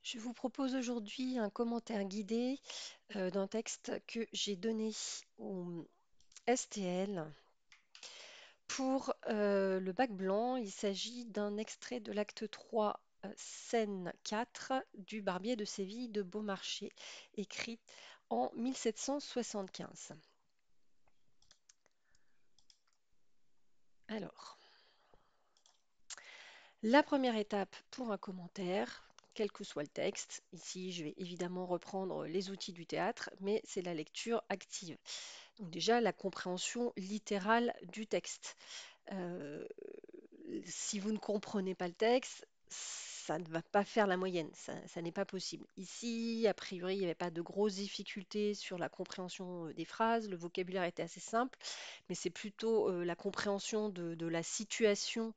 Je vous propose aujourd'hui un commentaire guidé d'un texte que j'ai donné au STL pour le bac blanc. Il s'agit d'un extrait de l'acte 3, scène 4 du Barbier de Séville de Beaumarchais, écrit en 1775. Alors, la première étape pour un commentaire, quel que soit le texte, ici je vais évidemment reprendre les outils du théâtre, mais c'est la lecture active. Donc déjà, la compréhension littérale du texte. Euh, Si vous ne comprenez pas le texte, ça ne va pas faire la moyenne, ça n'est pas possible. Ici, a priori, il n'y avait pas de grosses difficultés sur la compréhension des phrases, le vocabulaire était assez simple, mais c'est plutôt la compréhension de la situation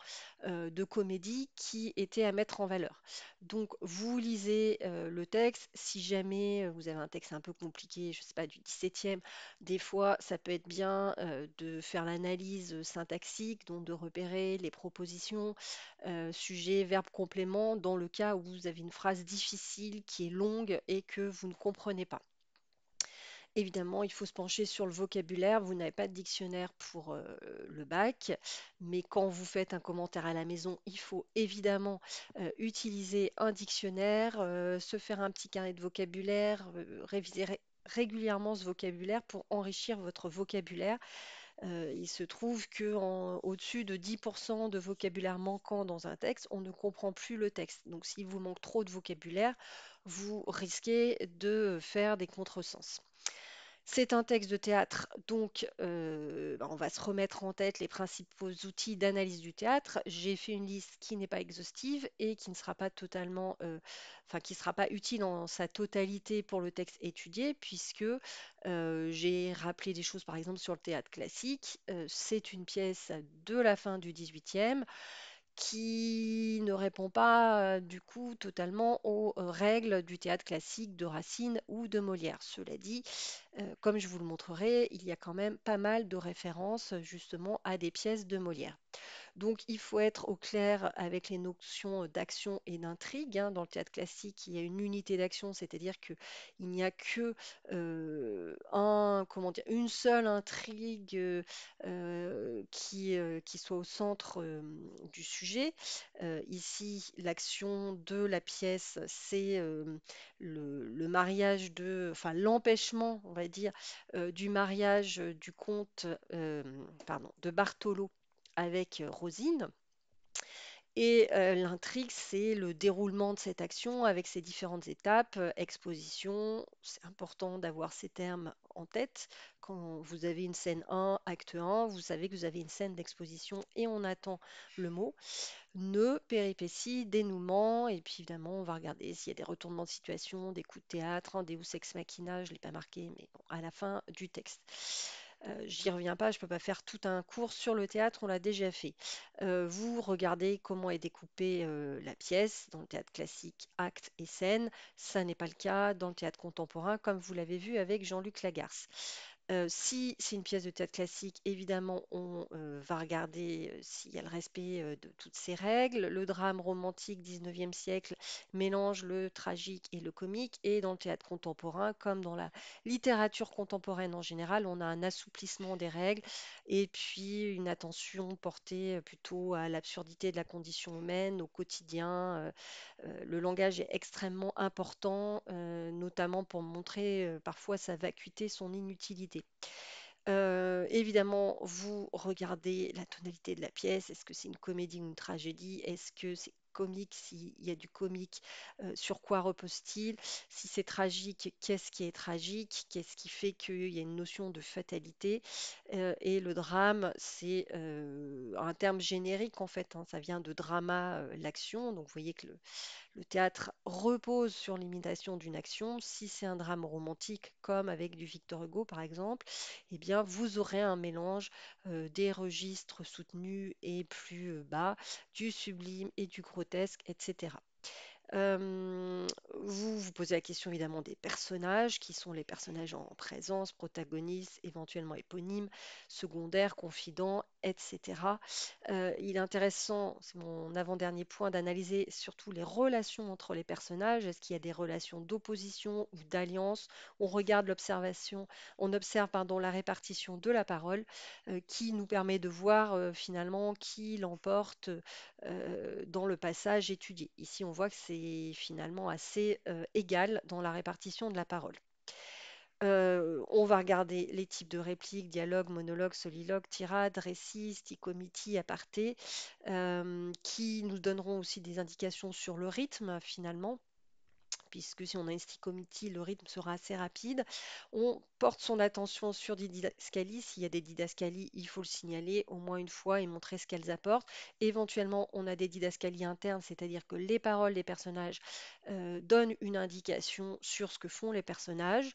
de comédie qui était à mettre en valeur. Donc, vous lisez le texte, si jamais vous avez un texte un peu compliqué, je ne sais pas, du 17e, des fois, ça peut être bien de faire l'analyse syntaxique, donc de repérer les propositions, sujet, verbe, complément, dans le cas où vous avez une phrase difficile qui est longue et que vous ne comprenez pas. Évidemment, il faut se pencher sur le vocabulaire. Vous n'avez pas de dictionnaire pour le bac, mais quand vous faites un commentaire à la maison, il faut évidemment utiliser un dictionnaire, se faire un petit carnet de vocabulaire, réviser régulièrement ce vocabulaire pour enrichir votre vocabulaire. Il se trouve que au-dessus de 10% de vocabulaire manquant dans un texte, on ne comprend plus le texte. Donc, s'il vous manque trop de vocabulaire, vous risquez de faire des contresens. C'est un texte de théâtre, donc on va se remettre en tête les principaux outils d'analyse du théâtre. J'ai fait une liste qui n'est pas exhaustive et qui ne sera pas totalement, enfin qui ne sera pas utile en sa totalité pour le texte étudié, puisque j'ai rappelé des choses, par exemple, sur le théâtre classique. C'est une pièce de la fin du 18e qui ne répond pas du coup totalement aux règles du théâtre classique de Racine ou de Molière. Cela dit, comme je vous le montrerai, il y a quand même pas mal de références justement à des pièces de Molière. Donc il faut être au clair avec les notions d'action et d'intrigue, hein. Dans le théâtre classique, il y a une unité d'action, c'est-à-dire qu'il n'y a que comment dire, une seule intrigue qui soit au centre du sujet. Ici, l'action de la pièce, c'est le mariage enfin l'empêchement, on va dire, du mariage du comte, pardon, de Bartholo avec Rosine. Et l'intrigue, c'est le déroulement de cette action avec ses différentes étapes, exposition. C'est important d'avoir ces termes en tête. Quand vous avez une scène 1, acte 1, vous savez que vous avez une scène d'exposition et on attend le mot. Nœud, péripéties, dénouement, et puis évidemment, on va regarder s'il y a des retournements de situation, des coups de théâtre, un Deus ex machina, je ne l'ai pas marqué, mais bon, à la fin du texte. J'y reviens pas, je ne peux pas faire tout un cours sur le théâtre, on l'a déjà fait. Vous regardez comment est découpée la pièce dans le théâtre classique, acte et scène. Ça n'est pas le cas dans le théâtre contemporain, comme vous l'avez vu avec Jean-Luc Lagarce. Si c'est une pièce de théâtre classique, évidemment, on va regarder s'il y a le respect de toutes ces règles. Le drame romantique 19e siècle mélange le tragique et le comique. Et dans le théâtre contemporain, comme dans la littérature contemporaine en général, on a un assouplissement des règles et puis une attention portée plutôt à l'absurdité de la condition humaine, au quotidien. Le langage est extrêmement important, notamment pour montrer parfois sa vacuité, son inutilité. Évidemment, vous regardez la tonalité de la pièce. Est-ce que c'est une comédie ou une tragédie? Est-ce que c'est comique? S'il y a du comique, sur quoi repose-t-il? Si c'est tragique, qu'est-ce qui est tragique? Qu'est-ce qui fait qu'il y a une notion de fatalité? Et le drame, c'est un terme générique en fait, hein. Ça vient de drama, l'action. Donc vous voyez que le théâtre repose sur l'imitation d'une action. Si c'est un drame romantique, comme avec du Victor Hugo par exemple, eh bien vous aurez un mélange des registres soutenus et plus bas, du sublime et du grotesque, etc. Euh, vous posez la question évidemment des personnages, qui sont les personnages en présence, protagonistes, éventuellement éponymes, secondaires, confidents, etc. Il est intéressant, c'est mon avant-dernier point, d'analyser surtout les relations entre les personnages. Est-ce qu'il y a des relations d'opposition ou d'alliance? On regarde l'observation, on observe pardon, la répartition de la parole, qui nous permet de voir finalement qui l'emporte dans le passage étudié. Ici, on voit que c'est finalement assez égal dans la répartition de la parole. On va regarder les types de répliques, dialogue, monologue, soliloque, tirade, récit, stichomythie, aparté, qui nous donneront aussi des indications sur le rythme finalement, puisque si on a une stichomythie, le rythme sera assez rapide. On porte son attention sur des didascalies. S'il y a des didascalies, il faut le signaler au moins une fois et montrer ce qu'elles apportent. Éventuellement, on a des didascalies internes, c'est-à-dire que les paroles des personnages donnent une indication sur ce que font les personnages.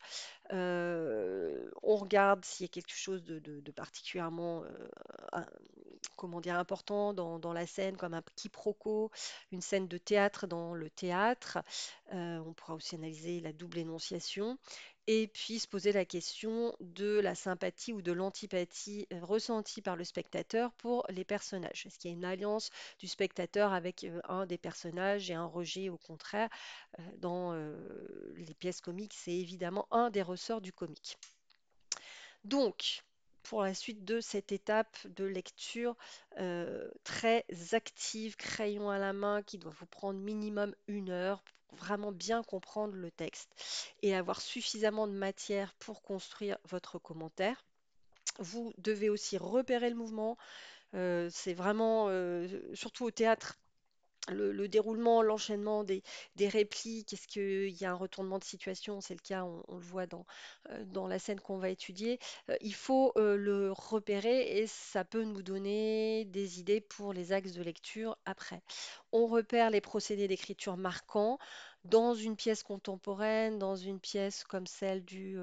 On regarde s'il y a quelque chose de particulièrement comment dire, important dans la scène, comme un quiproquo, une scène de théâtre dans le théâtre. On pourra aussi analyser la double énonciation. Et puis se poser la question de la sympathie ou de l'antipathie ressentie par le spectateur pour les personnages. Est-ce qu'il y a une alliance du spectateur avec un des personnages et un rejet au contraire? Dans les pièces comiques, c'est évidemment un des ressorts du comique. Donc, pour la suite de cette étape de lecture très active, crayon à la main, qui doit vous prendre minimum 1 heure pour vraiment bien comprendre le texte et avoir suffisamment de matière pour construire votre commentaire. Vous devez aussi repérer le mouvement. C'est vraiment, surtout au théâtre, le déroulement, l'enchaînement des répliques, est-ce qu'il y a un retournement de situation? C'est le cas, on le voit dans la scène qu'on va étudier. Il faut le repérer et ça peut nous donner des idées pour les axes de lecture après. On repère les procédés d'écriture marquants dans une pièce contemporaine, dans une pièce comme celle du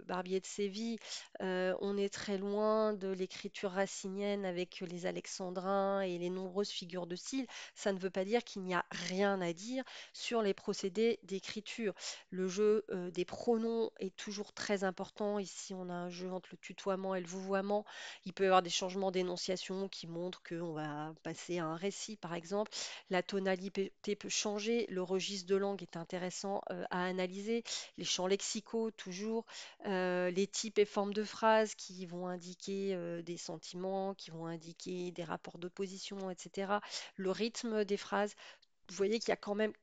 Barbier de Séville. On est très loin de l'écriture racinienne avec les alexandrins et les nombreuses figures de style. Ça ne veut pas dire qu'il n'y a rien à dire sur les procédés d'écriture. Le jeu des pronoms est toujours très important. Ici, on a un jeu entre le tutoiement et le vouvoiement. Il peut y avoir des changements d'énonciation qui montrent qu'on va passer à un récit, par exemple. La tonalité peut changer. Le registre de langue est intéressant à analyser. Les champs lexicaux, toujours. Les types et formes de phrases qui vont indiquer des sentiments, qui vont indiquer des rapports d'opposition, etc. Le rythme des phrases. Vous voyez qu'il y a quand même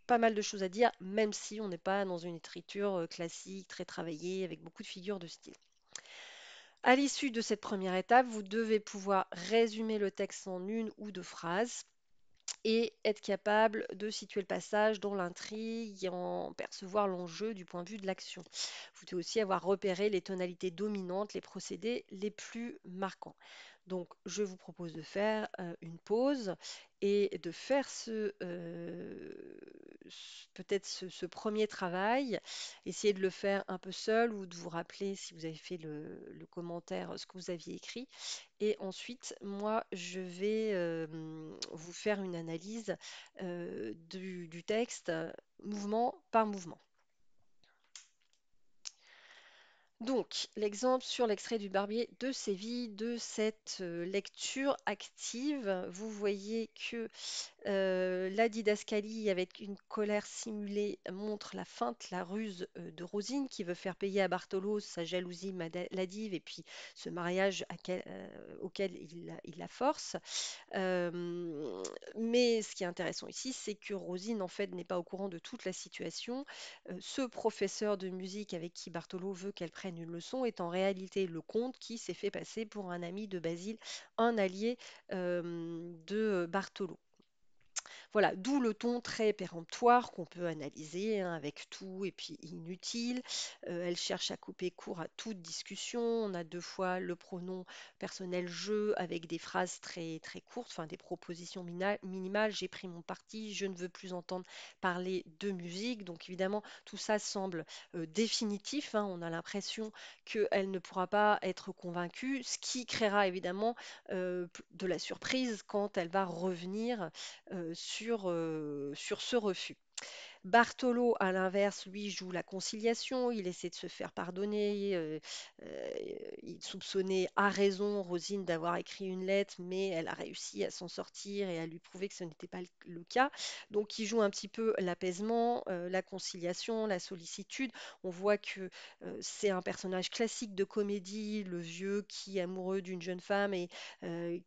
pas mal de choses à dire, même si on n'est pas dans une écriture classique, très travaillée, avec beaucoup de figures de style. À l'issue de cette première étape, vous devez pouvoir résumer le texte en 1 ou 2 phrases et être capable de situer le passage dans l'intrigue et en percevoir l'enjeu du point de vue de l'action. Vous devez aussi avoir repéré les tonalités dominantes, les procédés les plus marquants. Donc, je vous propose de faire une pause et de faire peut-être ce premier travail. Essayez de le faire un peu seul ou de vous rappeler si vous avez fait le commentaire, ce que vous aviez écrit. Et ensuite, moi, je vais vous faire une analyse du texte, mouvement par mouvement. Donc, l'exemple sur l'extrait du Barbier de Séville de cette lecture active, vous voyez que la didascalie avec une colère simulée montre la feinte, la ruse de Rosine qui veut faire payer à Bartholo sa jalousie maladive et puis ce mariage auquel il la force. Euh, mais ce qui est intéressant ici, c'est que Rosine, en fait, n'est pas au courant de toute la situation. Ce professeur de musique avec qui Bartolo veut qu'elle prenne une leçon est en réalité le comte qui s'est fait passer pour un ami de Basile, un allié de Bartolo. Voilà, d'où le ton très péremptoire qu'on peut analyser hein, avec tout et puis inutile. Elle cherche à couper court à toute discussion. On a 2 fois le pronom personnel je avec des phrases très très courtes, enfin des propositions minimales. J'ai pris mon parti, je ne veux plus entendre parler de musique. Donc évidemment, tout ça semble définitif. Hein. On a l'impression qu'elle ne pourra pas être convaincue, ce qui créera évidemment de la surprise quand elle va revenir sur ce refus. Bartolo, à l'inverse, lui joue la conciliation, il essaie de se faire pardonner, il soupçonnait à raison Rosine d'avoir écrit une lettre, mais elle a réussi à s'en sortir et à lui prouver que ce n'était pas le cas. Donc il joue un petit peu l'apaisement, la conciliation, la sollicitude. On voit que c'est un personnage classique de comédie, le vieux qui est amoureux d'une jeune femme et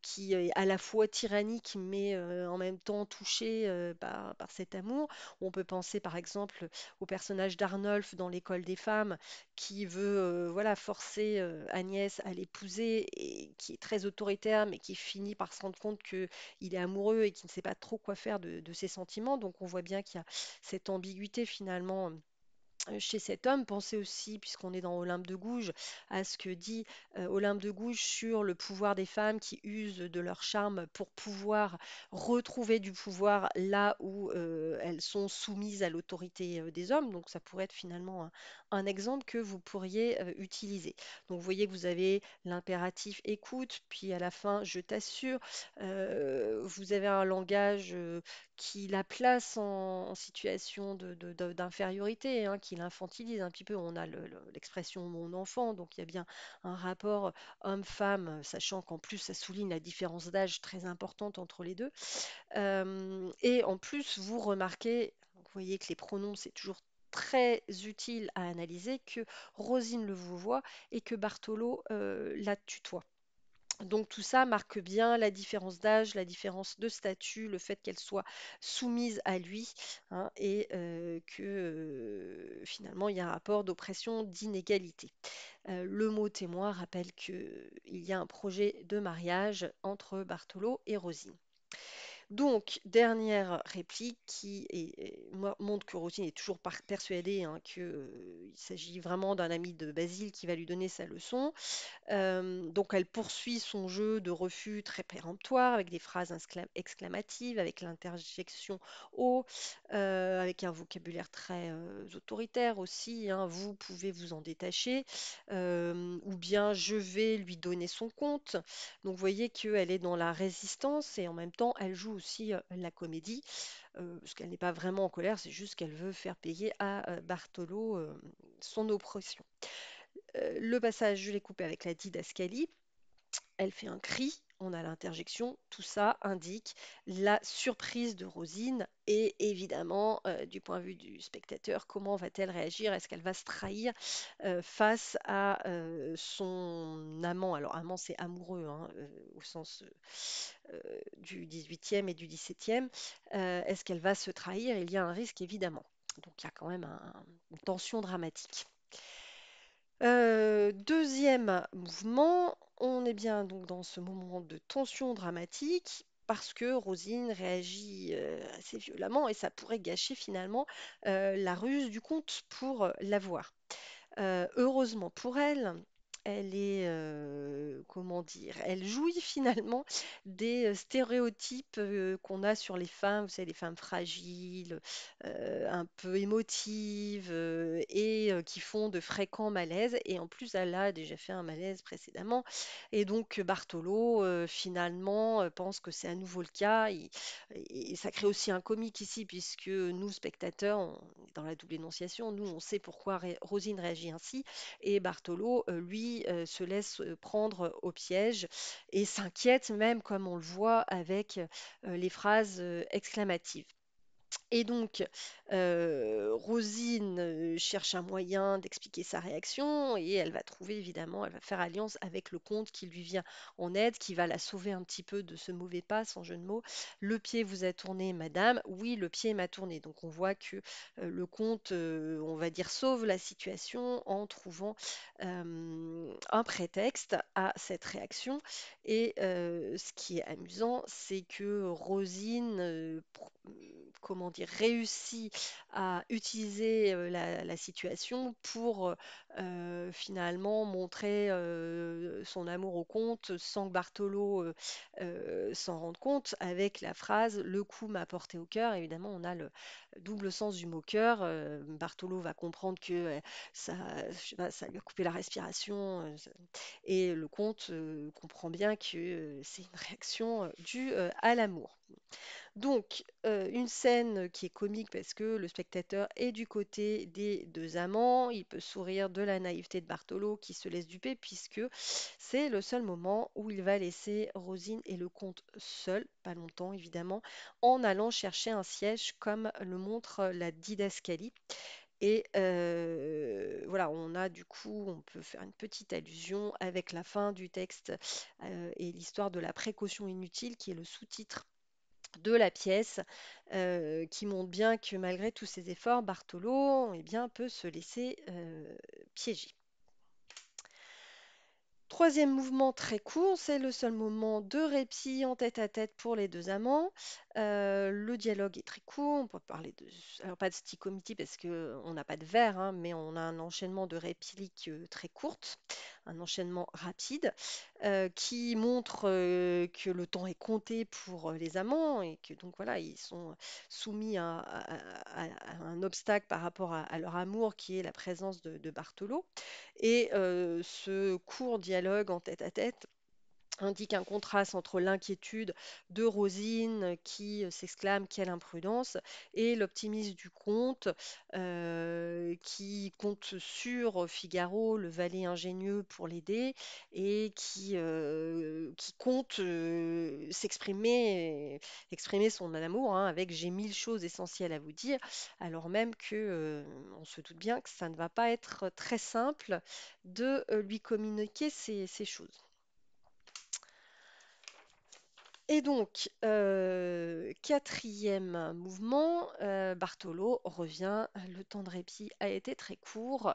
qui est à la fois tyrannique, mais en même temps touché par cet amour. On peut penser par exemple au personnage d'Arnolphe dans L'école des femmes qui veut voilà, forcer Agnès à l'épouser et qui est très autoritaire mais qui finit par se rendre compte qu'il est amoureux et qui ne sait pas trop quoi faire de ses sentiments. Donc on voit bien qu'il y a cette ambiguïté finalement chez cet homme. Pensez aussi, puisqu'on est dans Olympe de Gouges, à ce que dit Olympe de Gouges sur le pouvoir des femmes qui usent de leur charme pour pouvoir retrouver du pouvoir là où elles sont soumises à l'autorité des hommes. Donc ça pourrait être finalement un exemple que vous pourriez utiliser. Donc vous voyez que vous avez l'impératif écoute, puis à la fin je t'assure. Vous avez un langage qui la place en situation d'infériorité, hein, qui l'infantilise un petit peu. On a l'expression mon enfant, donc il y a bien un rapport homme-femme, sachant qu'en plus ça souligne la différence d'âge très importante entre les deux. Et en plus, vous remarquez, vous voyez que les pronoms, c'est toujours très utile à analyser, que Rosine le vouvoie et que Bartholo la tutoie. Donc tout ça marque bien la différence d'âge, la différence de statut, le fait qu'elle soit soumise à lui, hein, et que finalement il y a un rapport d'oppression, d'inégalité. Le mot témoin rappelle qu'il y a un projet de mariage entre Bartholo et Rosine. Donc, dernière réplique montre que Rosine est toujours persuadée qu'il s'agit vraiment d'un ami de Basile qui va lui donner sa leçon. Donc elle poursuit son jeu de refus très péremptoire avec des phrases exclamatives, avec l'interjection au, avec un vocabulaire très autoritaire aussi, hein. Vous pouvez vous en détacher, ou bien je vais lui donner son compte. Donc vous voyez qu'elle est dans la résistance et en même temps elle joue aussi la comédie, parce qu'elle n'est pas vraiment en colère, c'est juste qu'elle veut faire payer à Bartolo son oppression. Le passage, je l'ai coupé avec la didascalie. Elle fait un cri, on a l'interjection. Tout ça indique la surprise de Rosine et évidemment, du point de vue du spectateur, comment va-t-elle réagir? Est-ce qu'elle va se trahir face à son amant? Alors, amant, c'est amoureux, hein, au sens du 18e et du 17e. Est-ce qu'elle va se trahir? Il y a un risque, évidemment. Donc, il y a quand même une tension dramatique. Deuxième mouvement, on est bien donc dans ce moment de tension dramatique parce que Rosine réagit assez violemment et ça pourrait gâcher finalement la ruse du comte pour l'avoir. Heureusement pour elle, elle est, comment dire, elle jouit finalement des stéréotypes qu'on a sur les femmes, vous savez, les femmes fragiles, un peu émotives et qui font de fréquents malaises. Et en plus, elle a déjà fait un malaise précédemment. Et donc, Bartolo, finalement, pense que c'est à nouveau le cas. Et ça crée aussi un comique ici, puisque nous, spectateurs, on est dans la double énonciation, nous, on sait pourquoi Rosine réagit ainsi. Et Bartolo, lui, se laisse prendre au piège et s'inquiète même, comme on le voit avec les phrases exclamatives. Et donc, Rosine cherche un moyen d'expliquer sa réaction et elle va trouver évidemment, elle va faire alliance avec le comte qui lui vient en aide, qui va la sauver un petit peu de ce mauvais pas, sans jeu de mots. Le pied vous a tourné, madame. Oui, le pied m'a tourné. Donc, on voit que le comte, on va dire, sauve la situation en trouvant un prétexte à cette réaction. Et ce qui est amusant, c'est que Rosine, comment dire, réussit à utiliser la situation pour finalement montrer son amour au comte sans que Bartolo s'en rende compte avec la phrase «Le coup m'a porté au cœur». Évidemment, on a le double sens du mot cœur. Bartolo va comprendre que ça, je sais pas, ça lui a coupé la respiration, et le comte comprend bien que c'est une réaction due à l'amour. Donc, une scène qui est comique parce que le spectateur est du côté des deux amants, il peut sourire de la naïveté de Bartholo qui se laisse duper puisque c'est le seul moment où il va laisser Rosine et le comte seuls, pas longtemps évidemment, en allant chercher un siège comme le montre la didascalie. Et voilà, on a du coup, on peut faire une petite allusion avec la fin du texte et l'histoire de la précaution inutile qui est le sous-titre de la pièce, qui montre bien que malgré tous ses efforts, Bartolo eh bien, peut se laisser piéger. Troisième mouvement très court, c'est le seul moment de répit en tête-à-tête pour les deux amants. Le dialogue est très court, on peut parler de, alors pas de stichométie parce qu'on n'a pas de vers, hein, mais on a un enchaînement de répliques très courtes, un enchaînement rapide qui montre que le temps est compté pour les amants et que donc voilà, ils sont soumis à un obstacle par rapport à leur amour qui est la présence de Bartolo. Et ce court dialogue en tête-à-tête indique un contraste entre l'inquiétude de Rosine qui s'exclame quelle imprudence et l'optimisme du comte qui compte sur Figaro, le valet ingénieux, pour l'aider et qui compte exprimer son amour avec j'ai mille choses essentielles à vous dire, alors même que on se doute bien que ça ne va pas être très simple de lui communiquer ces choses. Et donc, quatrième mouvement, Bartolo revient, le temps de répit a été très court.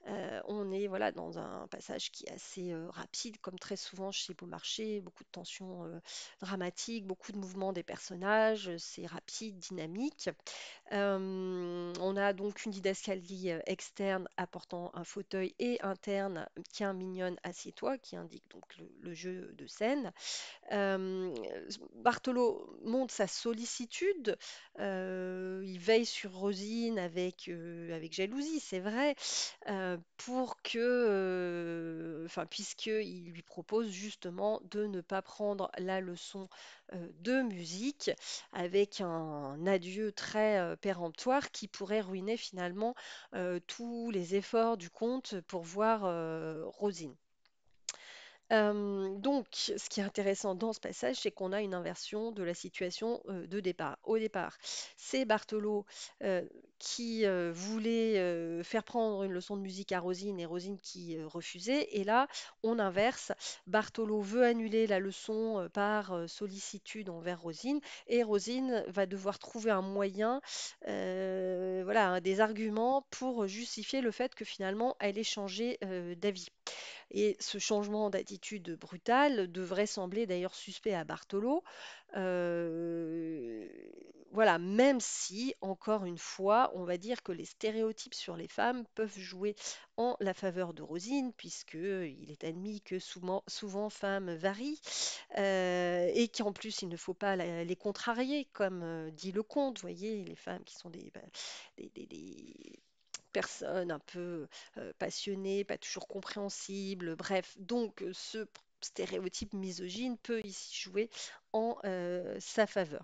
On est voilà, dans un passage qui est assez rapide, comme très souvent chez Beaumarchais, beaucoup de tensions dramatiques, beaucoup de mouvements des personnages, c'est rapide, dynamique. On a donc une didascalie externe apportant un fauteuil et interne, tiens mignonne, assieds-toi, qui indique donc le jeu de scène. Euh, Bartolo montre sa sollicitude, il veille sur Rosine avec jalousie, c'est vrai, pour que, enfin, puisqu'il lui propose justement de ne pas prendre la leçon de musique avec un adieu très péremptoire qui pourrait ruiner finalement tous les efforts du comte pour voir Rosine. Donc, ce qui est intéressant dans ce passage, c'est qu'on a une inversion de la situation de départ. Au départ, c'est Bartolo euh, qui voulait faire prendre une leçon de musique à Rosine et Rosine qui refusait. Et là, on inverse. Bartolo veut annuler la leçon par sollicitude envers Rosine et Rosine va devoir trouver un moyen, voilà, des arguments pour justifier le fait que finalement elle ait changé d'avis. Et ce changement d'attitude brutale devrait sembler d'ailleurs suspect à Bartolo. Euh, voilà, même si, encore une fois, on va dire que les stéréotypes sur les femmes peuvent jouer en la faveur de Rosine, puisque il est admis que souvent femmes varient, et qu'en plus il ne faut pas les contrarier, comme dit le conte. Vous voyez, les femmes qui sont des personnes un peu passionnées, pas toujours compréhensibles, bref. Donc ce stéréotype misogyne peut ici jouer en sa faveur.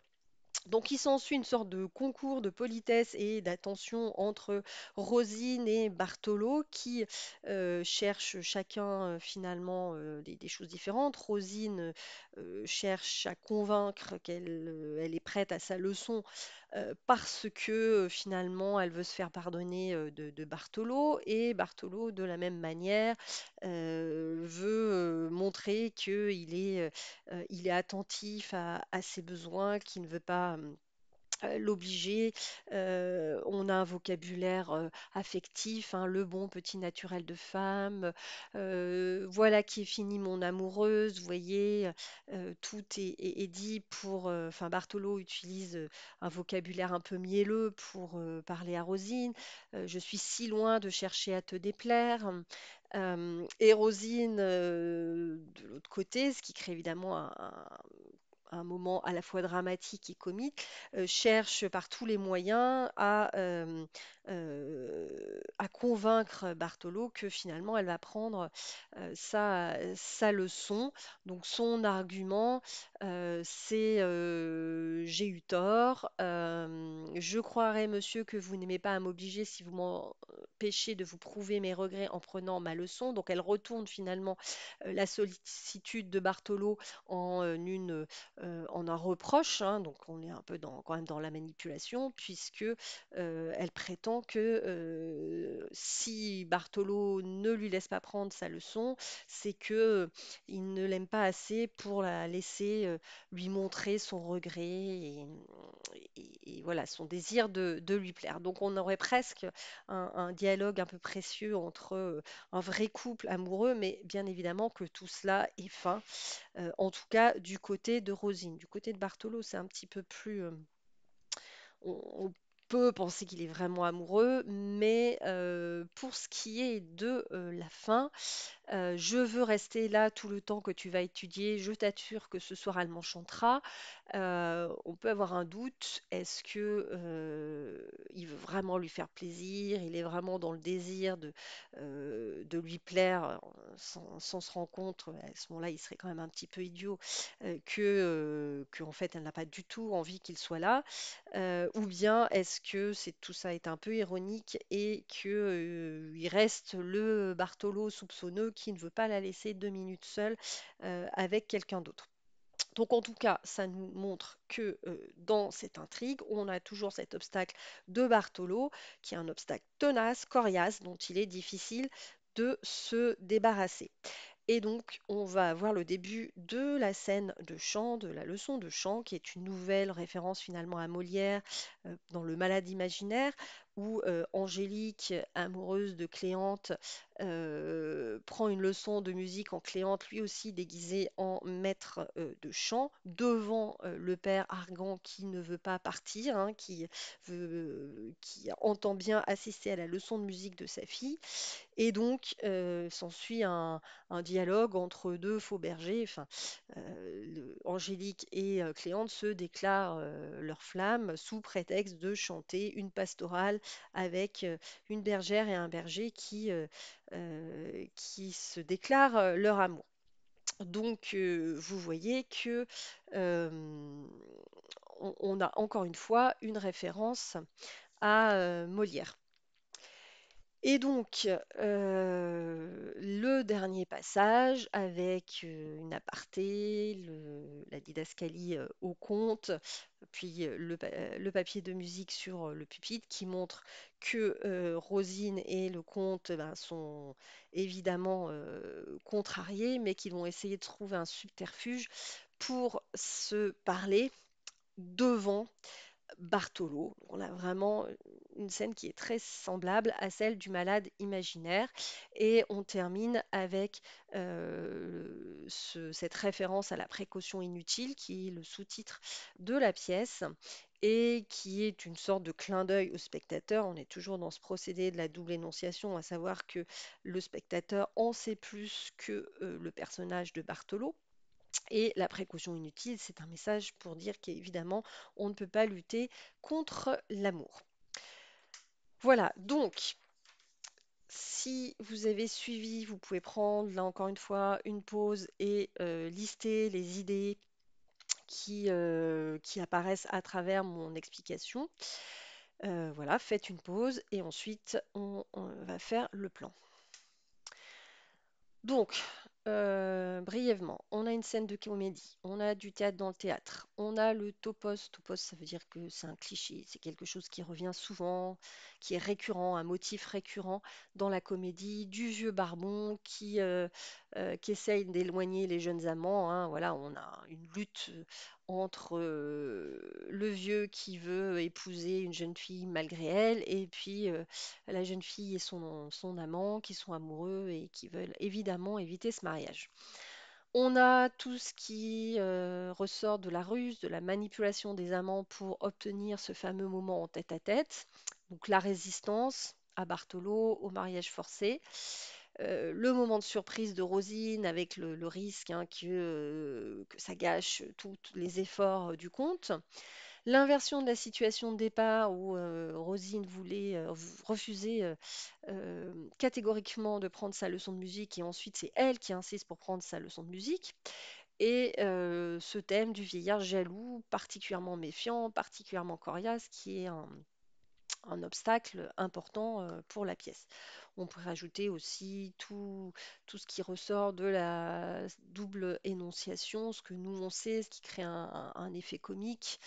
Donc il s'ensuit une sorte de concours de politesse et d'attention entre Rosine et Bartolo qui cherchent chacun finalement des choses différentes. Rosine cherche à convaincre qu'elle est prête à sa leçon parce que finalement elle veut se faire pardonner de Bartolo et Bartolo de la même manière veut montrer qu'il est attentif à ses besoins, qu'il ne veut pas l'obliger. On a un vocabulaire affectif, le bon petit naturel de femme. Voilà qui est fini mon amoureuse. Vous voyez, tout est dit pour. Enfin, Bartolo utilise un vocabulaire un peu mielleux pour parler à Rosine. Je suis si loin de chercher à te déplaire. Et Rosine, de l'autre côté, ce qui crée évidemment un moment à la fois dramatique et comique, cherche par tous les moyens à convaincre Bartolo que finalement elle va prendre sa leçon. Donc son argument, c'est j'ai eu tort, je croirais, monsieur, que vous n'aimez pas à m'obliger si vous m'empêchez de vous prouver mes regrets en prenant ma leçon. Donc elle retourne finalement la sollicitude de Bartolo en un reproche, hein. Donc on est un peu quand même dans la manipulation, puisque elle prétend que si Bartolo ne lui laisse pas prendre sa leçon, c'est que il ne l'aime pas assez pour la laisser lui montrer son regret et voilà son désir de lui plaire. Donc on aurait presque un dialogue un peu précieux entre un vrai couple amoureux, mais bien évidemment que tout cela est fin, en tout cas du côté de Rosine. Du côté de Bartolo, c'est un petit peu plus... on peut penser qu'il est vraiment amoureux, mais pour ce qui est de la fin, je veux rester là tout le temps que tu vas étudier. Je t'assure que ce soir, elle m'enchantera. On peut avoir un doute. Est-ce que il veut vraiment lui faire plaisir? Il est vraiment dans le désir de lui plaire sans se rendre compte. À ce moment-là, il serait quand même un petit peu idiot que en fait, elle n'a pas du tout envie qu'il soit là. Ou bien est-ce que tout ça est un peu ironique et que il reste le Bartolo soupçonneux qui ne veut pas la laisser 2 minutes seule avec quelqu'un d'autre. Donc en tout cas, ça nous montre que dans cette intrigue, on a toujours cet obstacle de Bartolo, qui est un obstacle tenace, coriace, dont il est difficile de se débarrasser. Et donc, on va avoir le début de la scène de chant, de la leçon de chant, qui est une nouvelle référence finalement à Molière dans Le Malade imaginaire, où Angélique, amoureuse de Cléante, prend une leçon de musique en Cléante, lui aussi déguisé en maître de chant, devant le père Argan qui ne veut pas partir, hein, qui entend bien assister à la leçon de musique de sa fille. Et donc, s'ensuit un dialogue entre deux faux bergers. Enfin, Angélique et Cléante se déclarent leur flamme sous prétexte de chanter une pastorale avec une bergère et un berger qui se déclarent leur amour. Donc, vous voyez que euh, on a encore une fois une référence à Molière. Et donc, le dernier passage avec une aparté, la didascalie au compte, puis le papier de musique sur le pupitre qui montre que Rosine et le comte ben, sont évidemment contrariés, mais qu'ils vont essayer de trouver un subterfuge pour se parler devant Bartolo. On a vraiment une scène qui est très semblable à celle du malade imaginaire. Et on termine avec cette référence à la précaution inutile, qui est le sous-titre de la pièce et qui est une sorte de clin d'œil au spectateur. On est toujours dans ce procédé de la double énonciation, à savoir que le spectateur en sait plus que le personnage de Bartolo. Et la précaution inutile, c'est un message pour dire qu'évidemment, on ne peut pas lutter contre l'amour. Voilà, donc, si vous avez suivi, vous pouvez prendre, là encore une fois, une pause et lister les idées qui apparaissent à travers mon explication. Voilà, faites une pause et ensuite, on va faire le plan. Donc, brièvement, on a une scène de comédie, on a du théâtre dans le théâtre, on a le topos. Topos, ça veut dire que c'est un cliché, c'est quelque chose qui revient souvent, qui est récurrent, un motif récurrent dans la comédie, du vieux barbon qui essaye d'éloigner les jeunes amants, hein. Voilà, on a une lutte entre le vieux qui veut épouser une jeune fille malgré elle, et puis la jeune fille et son amant qui sont amoureux et qui veulent évidemment éviter ce mariage. On a tout ce qui ressort de la ruse, de la manipulation des amants pour obtenir ce fameux moment en tête-à-tête. Donc la résistance à Bartolo, au mariage forcé. le moment de surprise de Rosine avec le risque hein, que ça gâche tous les efforts du conte. L'inversion de la situation de départ où Rosine refusait catégoriquement de prendre sa leçon de musique et ensuite c'est elle qui insiste pour prendre sa leçon de musique. Et ce thème du vieillard jaloux, particulièrement méfiant, particulièrement coriace, qui est un obstacle important pour la pièce. On pourrait rajouter aussi tout ce qui ressort de la double énonciation, ce que nous on sait, ce qui crée un effet comique.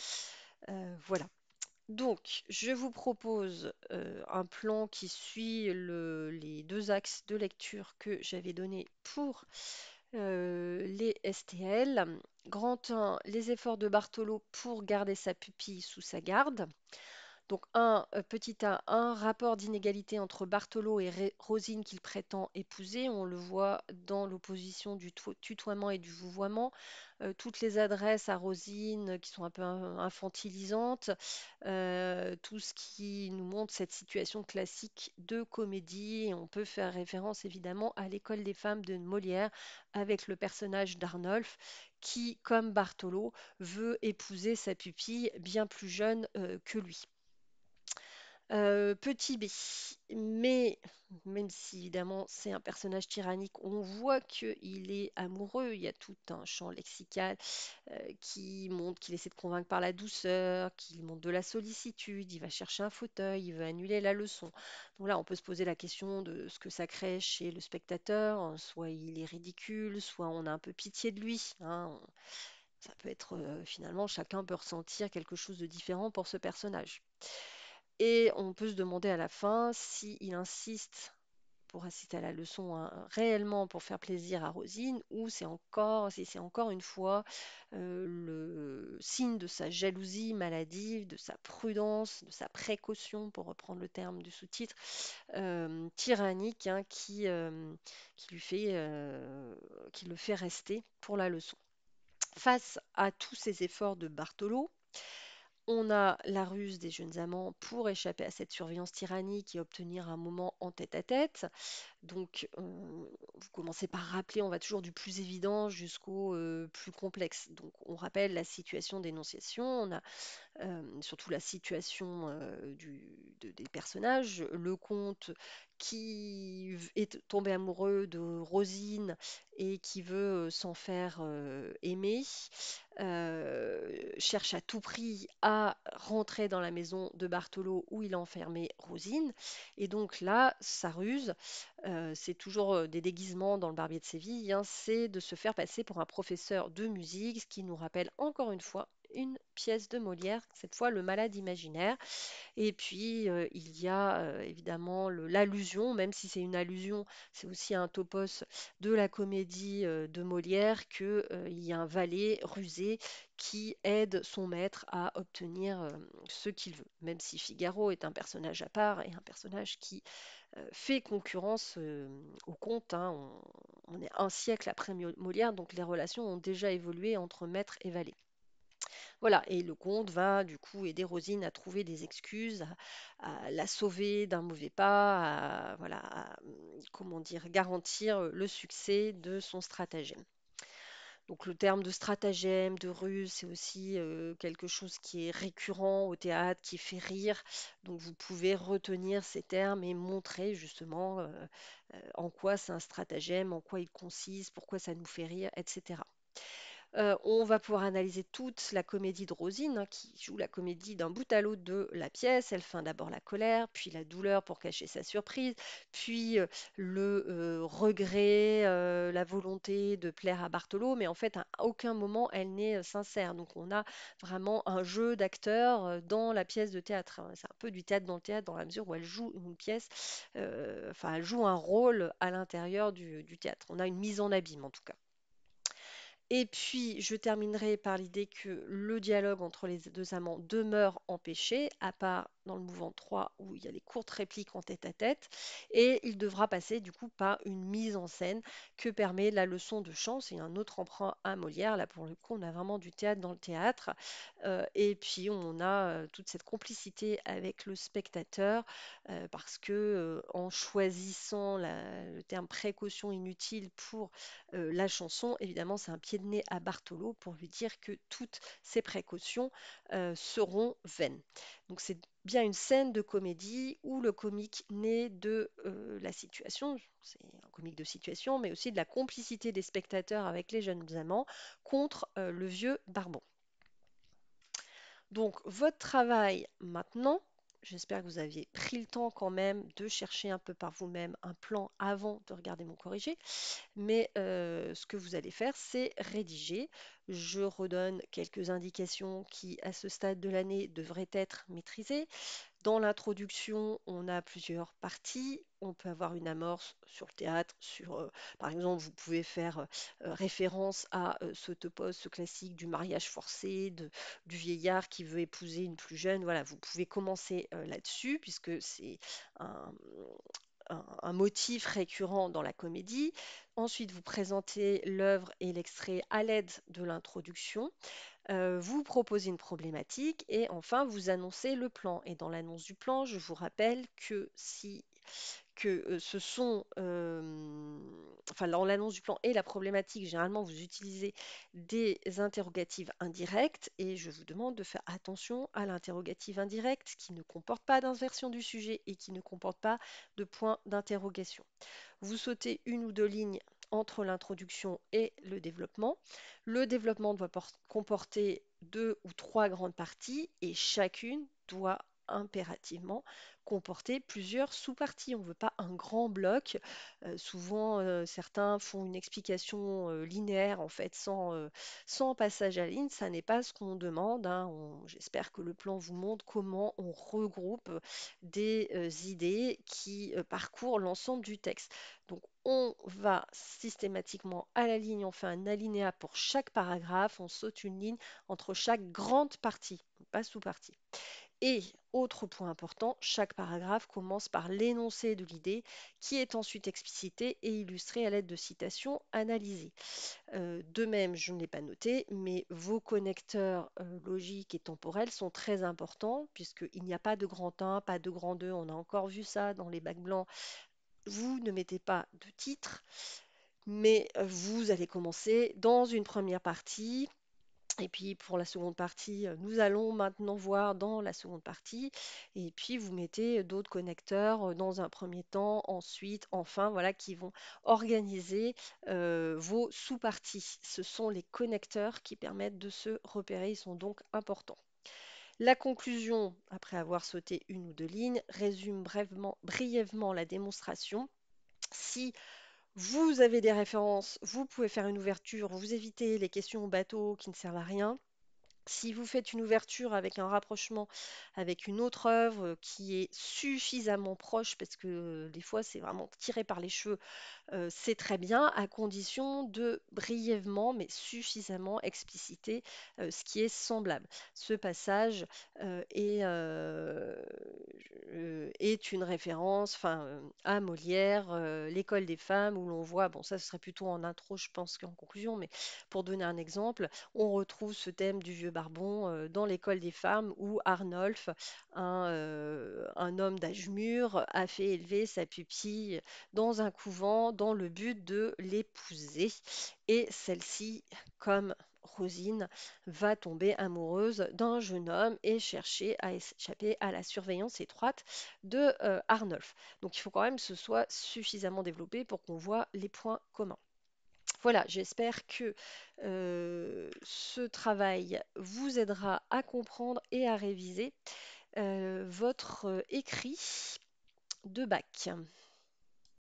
Voilà. Donc, je vous propose un plan qui suit les deux axes de lecture que j'avais donnés pour les STL. Grand 1, les efforts de Bartolo pour garder sa pupille sous sa garde. Donc petit a, un rapport d'inégalité entre Bartolo et Rosine qu'il prétend épouser. On le voit dans l'opposition du tutoiement et du vouvoiement. Toutes les adresses à Rosine qui sont un peu infantilisantes. Tout ce qui nous montre cette situation classique de comédie. Et on peut faire référence évidemment à l'école des femmes de Molière avec le personnage d'Arnolphe qui, comme Bartolo, veut épouser sa pupille bien plus jeune que lui. Petit B, mais même si évidemment c'est un personnage tyrannique, on voit qu'il est amoureux. Il y a tout un champ lexical qui montre qu'il essaie de convaincre par la douceur, qu'il montre de la sollicitude, il va chercher un fauteuil, il veut annuler la leçon. Donc là, on peut se poser la question de ce que ça crée chez le spectateur. Soit il est ridicule, soit on a un peu pitié de lui, hein. Ça peut être finalement, chacun peut ressentir quelque chose de différent pour ce personnage. Et on peut se demander à la fin s'il insiste pour assister à la leçon hein, réellement pour faire plaisir à Rosine ou si c'est encore une fois le signe de sa jalousie maladive, de sa prudence, de sa précaution, pour reprendre le terme du sous-titre, tyrannique hein, qui le fait rester pour la leçon. Face à tous ces efforts de Bartolo, on a la ruse des jeunes amants pour échapper à cette surveillance tyrannique et obtenir un moment en tête-à-tête. Donc, vous commencez par rappeler, on va toujours du plus évident jusqu'au plus complexe. Donc, on rappelle la situation d'énonciation, on a surtout la situation des personnages. Le comte est tombé amoureux de Rosine et qui veut s'en faire aimer, cherche à tout prix à rentrer dans la maison de Bartolo où il a enfermé Rosine. Et donc là, sa ruse, c'est toujours des déguisements dans le Barbier de Séville, hein, c'est de se faire passer pour un professeur de musique, ce qui nous rappelle encore une fois une pièce de Molière, cette fois Le Malade imaginaire. Et puis, il y a évidemment l'allusion, même si c'est une allusion, c'est aussi un topos de la comédie de Molière, qu'il y a un valet rusé qui aide son maître à obtenir ce qu'il veut. Même si Figaro est un personnage à part et un personnage qui fait concurrence au conte, hein. On est un siècle après Molière, donc les relations ont déjà évolué entre maître et valet. Voilà, et le comte va du coup aider Rosine à trouver des excuses, à la sauver d'un mauvais pas, voilà, comment dire, garantir le succès de son stratagème. Donc le terme de stratagème, de ruse, c'est aussi quelque chose qui est récurrent au théâtre, qui fait rire. Donc vous pouvez retenir ces termes et montrer justement en quoi c'est un stratagème, en quoi il consiste, pourquoi ça nous fait rire, etc. On va pouvoir analyser toute la comédie de Rosine, hein, qui joue la comédie d'un bout à l'autre de la pièce. Elle feint d'abord la colère, puis la douleur pour cacher sa surprise, puis le regret, la volonté de plaire à Bartolo, mais en fait, à aucun moment, elle n'est sincère. Donc, on a vraiment un jeu d'acteurs dans la pièce de théâtre, hein. C'est un peu du théâtre dans le théâtre, dans la mesure où elle joue une pièce, elle joue un rôle à l'intérieur du théâtre. On a une mise en abîme, en tout cas. Et puis, je terminerai par l'idée que le dialogue entre les deux amants demeure empêché, à part dans le mouvement 3 où il y a les courtes répliques en tête-à-tête, et il devra passer du coup par une mise en scène que permet la leçon de chant. C'est un autre emprunt à Molière. Là, pour le coup, on a vraiment du théâtre dans le théâtre. Et puis, on a toute cette complicité avec le spectateur, parce que en choisissant le terme précaution inutile pour la chanson, évidemment, c'est un pied de nez à Bartolo pour lui dire que toutes ces précautions seront vaines. Donc c'est bien une scène de comédie où le comique naît de la situation, c'est un comique de situation, mais aussi de la complicité des spectateurs avec les jeunes amants contre le vieux Barbon. Donc votre travail maintenant, j'espère que vous aviez pris le temps quand même de chercher un peu par vous-même un plan avant de regarder mon corrigé. Mais ce que vous allez faire, c'est rédiger. Je redonne quelques indications qui, à ce stade de l'année, devraient être maîtrisées. Dans l'introduction, on a plusieurs parties. On peut avoir une amorce sur le théâtre, par exemple, vous pouvez faire référence à ce topos, ce classique du mariage forcé, du vieillard qui veut épouser une plus jeune. Voilà, vous pouvez commencer là-dessus, puisque c'est un, un motif récurrent dans la comédie. Ensuite, vous présentez l'œuvre et l'extrait à l'aide de l'introduction. Vous proposez une problématique et enfin vous annoncez le plan. Et dans l'annonce du plan, je vous rappelle que ce sont, enfin dans l'annonce du plan et la problématique, généralement vous utilisez des interrogatives indirectes et je vous demande de faire attention à l'interrogative indirecte qui ne comporte pas d'inversion du sujet et qui ne comporte pas de point d'interrogation. Vous sautez une ou deux lignes entre l'introduction et le développement. Le développement doit comporter deux ou trois grandes parties et chacune doit impérativement comporter plusieurs sous-parties. On ne veut pas un grand bloc. Souvent, certains font une explication linéaire en fait sans passage à ligne. Ça n'est pas ce qu'on demande, hein. J'espère que le plan vous montre comment on regroupe des idées qui parcourent l'ensemble du texte. Donc, on va systématiquement à la ligne, on fait un alinéa pour chaque paragraphe, on saute une ligne entre chaque grande partie, pas sous-partie. Et autre point important, chaque paragraphe commence par l'énoncé de l'idée qui est ensuite explicité et illustré à l'aide de citations analysées. De même, je ne l'ai pas noté, mais vos connecteurs logiques et temporels sont très importants puisqu'il n'y a pas de grand 1, pas de grand 2. On a encore vu ça dans les bacs blancs. Vous ne mettez pas de titre, mais vous allez commencer dans une première partie. Et puis pour la seconde partie, nous allons maintenant voir dans la seconde partie. Et puis vous mettez d'autres connecteurs dans un premier temps, ensuite, enfin, voilà, qui vont organiser vos sous-parties. Ce sont les connecteurs qui permettent de se repérer, ils sont donc importants. La conclusion, après avoir sauté une ou deux lignes, résume brièvement la démonstration. Si vous avez des références, vous pouvez faire une ouverture, vous évitez les questions au bateau qui ne servent à rien. Si vous faites une ouverture avec un rapprochement avec une autre œuvre qui est suffisamment proche, parce que des fois c'est vraiment tiré par les cheveux, c'est très bien, à condition de brièvement mais suffisamment expliciter ce qui est semblable. Ce passage est une référence à Molière, l'école des femmes, où l'on voit, bon ça ce serait plutôt en intro je pense qu'en conclusion, mais pour donner un exemple, on retrouve ce thème du vieux Barbon dans l'école des femmes où Arnolphe, un homme d'âge mûr, a fait élever sa pupille dans un couvent dans le but de l'épouser. Et celle-ci, comme Rosine, va tomber amoureuse d'un jeune homme et chercher à échapper à la surveillance étroite de Arnolphe. Donc il faut quand même que ce soit suffisamment développé pour qu'on voit les points communs. Voilà, j'espère que ce travail vous aidera à comprendre et à réviser votre écrit de bac.